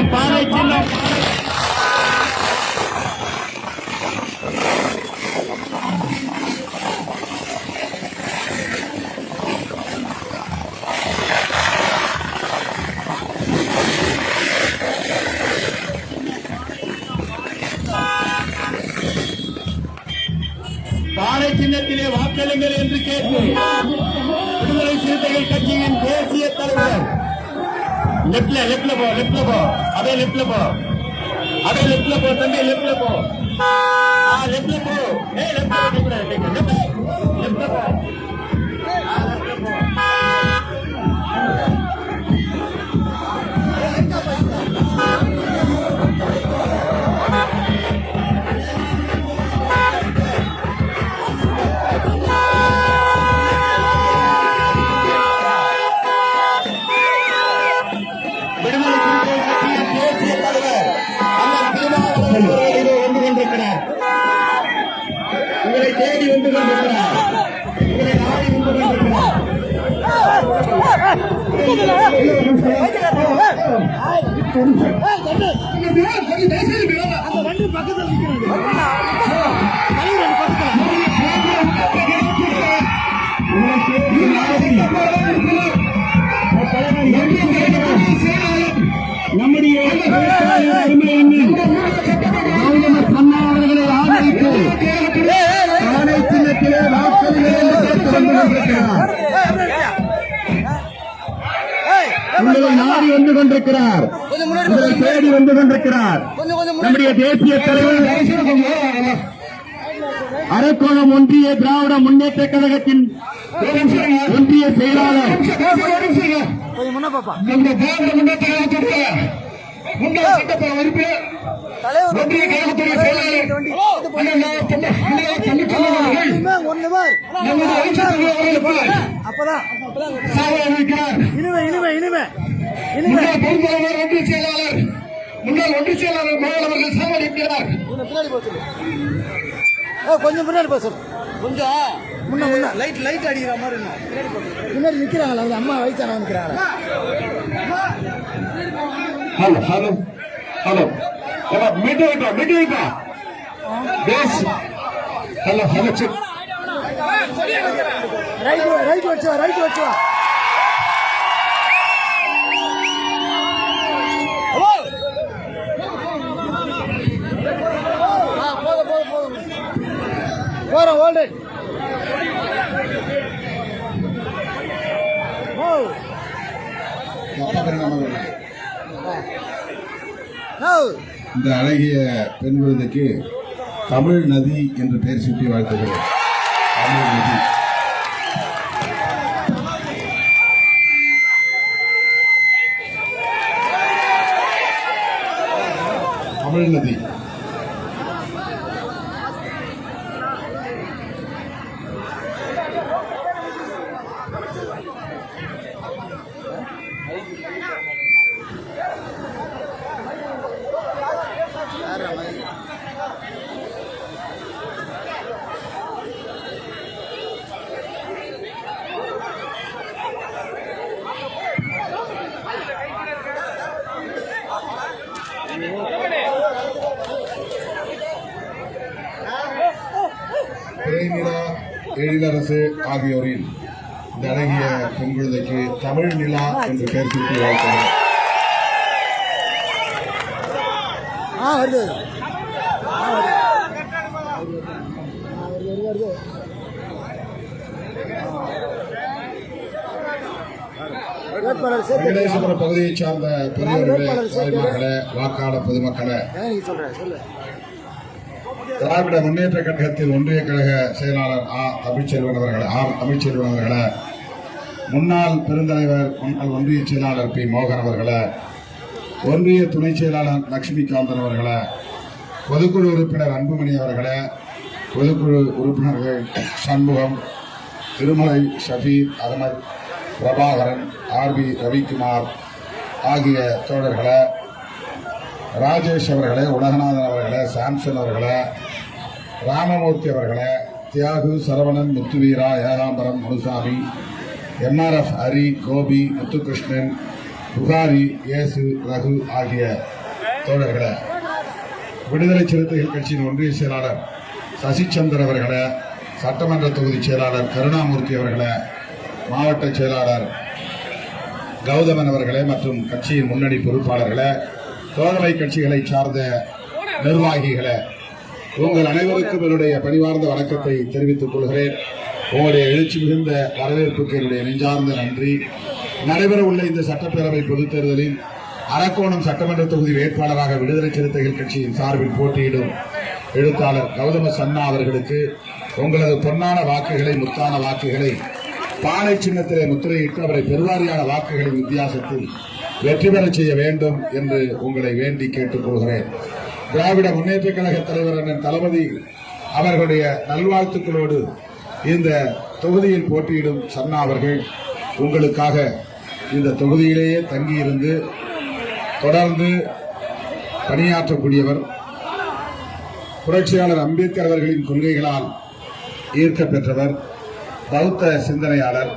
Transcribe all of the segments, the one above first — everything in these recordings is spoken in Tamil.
சின்னம் பானை சின்னம் பானை சின்னத்திலே வாக்களிங்கள் என்று கேட்டு விடுதலை சிறுத்தைகள் கட்சியின் தேசிய தலைவர் லெப்ட்ல போ அப்படியே லெப்ட்ல போ தம்பி லெப்ட்ல போ உங்களை தேடி வந்து கொண்டிருக்கிறார். உங்களை நாடி வந்து கொண்டிருக்கிறார். நம்முடைய அவர்களை ஆதரித்து பானை சின்னத்திலே உங்களை நாடி வந்து கொண்டிருக்கிறார். உங்களை தேடி வந்து கொண்டிருக்கிறார். நம்முடைய தேசிய தலைவர் அரக்கோணம் ஒன்றிய திராவிட முன்னேற்ற கழகத்தின் ஒன்றிய செயலாளர் முன்னாள் சட்டப்பேரவை உறுப்பினர் ஒன்றிய கழகத்துறை செயலாளர் ஒன்றிய செயலாளர் முன்னாள் ஒன்றிய செயலாளர் மகள் அவர்கள் சாவடிக்கிறார். கொஞ்சம் முன்னாடி பேச கொஞ்சம் முன்ன லைட் அடிக்கிற மாதிரி முன்னாடி நிக்கிறாங்களா? அது அம்மா வயசான நிக்கிறாங்களா? Hello hello hello meeting face hello hello check right வச்சு போறோம் ஓல்டு இந்த அழகிய பெண் குழந்தைக்கு தமிழ் நதி என்று பெயர் சுட்டி வாழ்த்துகிறேன். தமிழ் நதி பிரேமிலா எழிலரசு ஆகியோரின் இந்த அழகிய பெண் குழந்தைக்கு தமிழ் நிலா என்று பெயர் சூட்டி வாழ்த்துகிறேன். வெங்கடேசபுரம் பகுதியைச் சார்ந்த பெரியவர்களே, தாய்மார்களே, வாக்காளர் பொதுமக்களே, திராவிட முன்னேற்ற கழகத்தில் ஒன்றிய கழக செயலாளர் தமிழ்ச்செல்வன் அவர்களே, முன்னாள் பெருந்தலைவர் முன்னாள் ஒன்றிய செயலாளர் பி மோகன் அவர்களே, ஒன்றிய துணை செயலாளர் லட்சுமிகாந்தன் அவர்களே, பொதுக்குழு உறுப்பினர் அன்புமணி அவர்களே, பொதுக்குழு உறுப்பினர்கள் சண்முகம், திருமலை, ஷபீர் அகமது, பிரபாகரன், ஆர்பி ரவிக்குமார் ஆகிய தோழர்களே, ராஜேஷ் அவர்களே, உலகநாதன் அவர்களே, சாம்சன் அவர்களே, ராமமூர்த்தி அவர்களே, தியாகு, சரவணன், முத்துவீரா, ஏகாம்பரம், முனுசாமி, எம்ஆர்எஃப் ஹரி, கோபி, முத்துகிருஷ்ணன், புகாரி, இயேசு, ரகு ஆகிய தோழர்களே, விடுதலை சிறுத்தைகள் கட்சியின் ஒன்றிய செயலாளர் சசிச்சந்தர் அவர்களே, சட்டமன்ற தொகுதி செயலாளர் கருணாமூர்த்தி அவர்களே, மாவட்ட செயலாளர் கௌதமன் அவர்களே மற்றும் கட்சியின் முன்னணி பொறுப்பாளர்களே, தோழமை கட்சிகளை சார்ந்த நிர்வாகிகளே, உங்கள் அனைவருக்கும் என்னுடைய பணிவார்ந்த வணக்கத்தை தெரிவித்துக் கொள்கிறேன். உங்களுடைய எழுச்சி மிகுந்த வரவேற்புக்கு என்னுடைய நெஞ்சார்ந்த நன்றி. நடைபெறவுள்ள இந்த சட்டப்பேரவை பொதுத் தேர்தலில் அரக்கோணம் சட்டமன்ற தொகுதி வேட்பாளராக விடுதலை சிறுத்தைகள் கட்சியின் சார்பில் போட்டியிடும் எழுத்தாளர் கௌதம சன்னா அவர்களுக்கு உங்களது பொன்னான வாக்குகளை, முத்தான வாக்குகளை பானை சின்னத்திலே முத்திரையிட்டு அவரை பெருவாரியான வாக்குகளின் வித்தியாசத்தில் வெற்றி பெறச் செய்ய வேண்டும் என்று உங்களை வேண்டி கேட்டுக் கொள்கிறேன். திராவிட முன்னேற்ற கழக தலைவர் அண்ணன் தளபதி அவர்களுடைய நல்வாழ்த்துக்களோடு இந்த தொகுதியில் போட்டியிடும் சன்னா அவர்கள் உங்களுக்காக இந்த தொகுதியிலேயே தங்கியிருந்து தொடர்ந்து பணியாற்றக்கூடியவர். புரட்சியாளர் அம்பேத்கர் அவர்களின் கொள்கைகளால் ஈர்க்க பெற்றவர், பௌத்த சிந்தனையாளர்,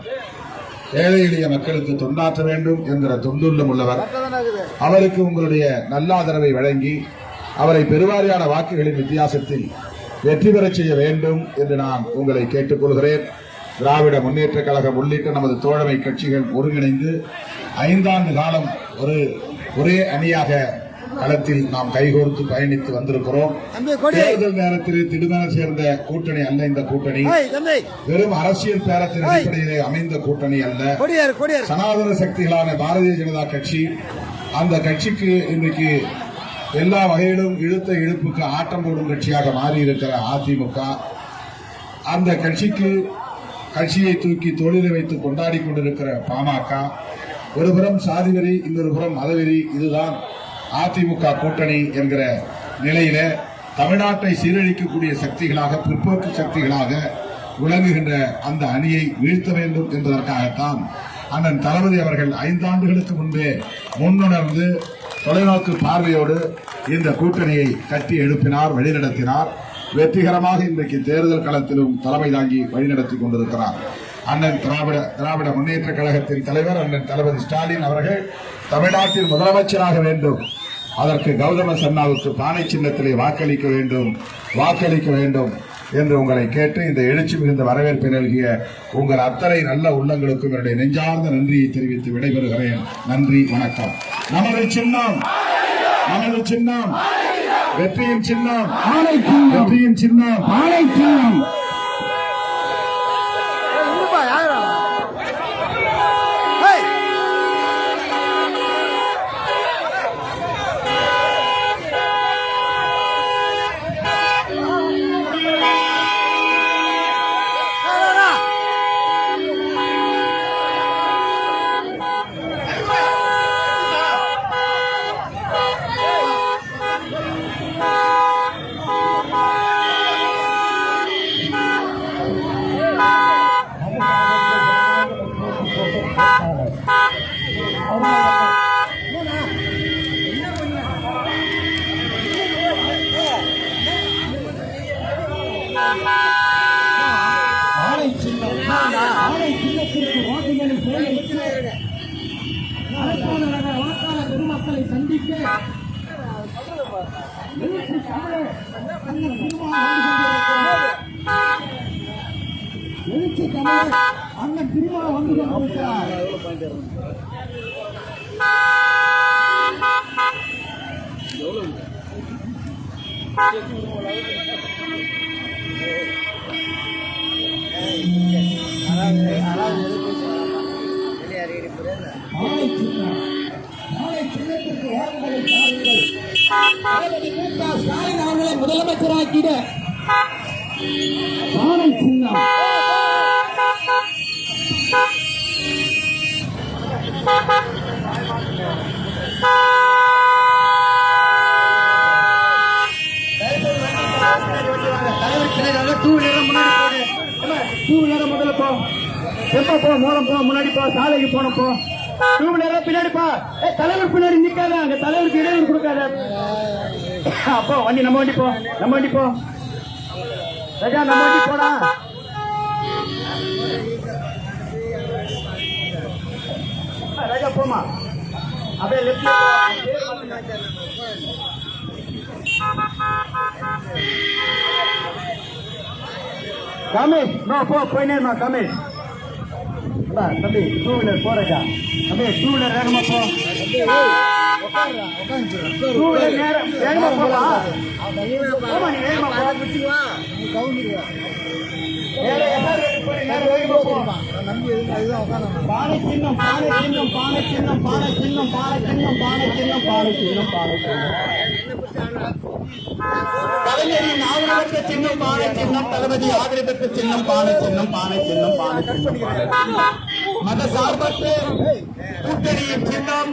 ஏழை எளிய மக்களுக்கு தொண்டாற்ற வேண்டும் என்கிற தொண்டுள்ளம் உள்ளவர். அவருக்கு உங்களுடைய நல்லாதரவை வழங்கி அவரை பெருவாரியான வாக்குகளின் வித்தியாசத்தில் வெற்றி பெறச் செய்ய வேண்டும் என்று நான் உங்களை கேட்டுக்கொள்கிறேன். திராவிட முன்னேற்ற கழகம் உள்ளிட்ட நமது தோழமை கட்சிகள் ஒருங்கிணைந்து 5 ஆண்டு காலம் ஒரே அணியாக களத்தில் நாம் கைகோர்த்து பயணித்து வந்திருக்கிறோம். தேர்தல் நேரத்தில் திடீரென சேர்ந்த கூட்டணி அல்ல இந்த கூட்டணி. வெறும் அரசியல் பேரத்தின் அடிப்படையிலே அமைந்த கூட்டணி அல்ல. சனாதன சக்திகளான பாரதிய ஜனதா கட்சி, அந்த கட்சிக்கு இன்றைக்கு எல்லா வகையிலும் இழுத்த இழுப்புக்கு ஆட்டம் போடும் கட்சியாக மாறியிருக்கிற அதிமுக, அந்த கட்சியை தூக்கி தோளில் வைத்து கொண்டாடி கொண்டிருக்கிற பாமக, ஒருபுறம் சாதிவெறி, இன்னொரு புறம் மதவெறி, இதுதான் அதிமுக கூட்டணி என்கிற நிலையில தமிழ்நாட்டை சீரழிக்கக்கூடிய சக்திகளாக, பிற்போக்கு சக்திகளாக விளங்குகின்ற அந்த அணியை வீழ்த்த வேண்டும் என்பதற்காகத்தான் அண்ணன் தளபதி அவர்கள் 5 ஆண்டுகளுக்கு முன்பே முன்னுணர்ந்து தொலைநோக்கு பார்வையோடு இந்த கூட்டணியை கட்டி எழுப்பினார், வழிநடத்தினார். வெற்றிகரமாக இன்றைக்கு தேர்தல் களத்திலும் தலைமை தாங்கி வழிநடத்தி கொண்டிருக்கிறார். அண்ணன் திராவிட முன்னேற்ற கழகத்தின் தலைவர் அண்ணன் தளபதி ஸ்டாலின் அவர்கள் தமிழ்நாட்டில் முதலமைச்சராக வேண்டும், அதற்கு கௌதம சன்னாவுக்கு பானை சின்னத்திலே வாக்களிக்க வேண்டும் என்று உங்களை கேட்டு இந்த எழுச்சி மிகுந்த வரவேற்பை நல்கிய உங்கள் அத்தனை நல்ல உள்ளங்களுக்கும் என்னுடைய நெஞ்சார்ந்த நன்றியை தெரிவித்து விடைபெறுகிறேன். நன்றி, வணக்கம். நமது சின்னம் வெற்றியின் சின்னம், வெற்றியின் சின்னம், பானை சின்னம். பெருமக்களை சந்திக்க எழுச்சி தமிழர் அண்ணன் திருமணம் வந்து கொண்டிருக்கிறார். ஸ்டாலின் அவர்களை முதலமைச்சராக்கிட பானை சின்னம். முதல்ல போ, எப்ப போ, மூலம் போ, முன்னாடி போ, சாலைக்கு போன போ, பின்னாடி போ. தலைவர் பின்னாடி நிக்காத, அங்க தலைவருக்கு இடைவெளி கொடுக்காத. அப்போ வண்டி நம்ம வண்டி போ ராஜா, நம்ம வண்டி போடா. ராஜா போமா. அப்படியே லெஃப்ட்ல கமேஷ் நோ போயினேமா கமேஷ் தம்பி டூ வீலர் போறக்கா அப்படியே டூ வீலர் வேகமா போ டூ வீலர் நேரம் வேகமா போமா போமா நீ வேகமா போ பானை சின்னம் பானை சின்னம் பானை சின்னம் பானை சின்னம் பானை சின்னம் பானை சின்னம் பானை சின்னம் பானை கலைஞரின் ஆதரவற்ற சின்னம் பானை சின்னம் தளபதி ஆதரவற்ற சின்னம் பானை சின்னம் பானை சின்னம் பானை சின்னம் மத சார்பற்ற கூட்டணியின் சின்னம்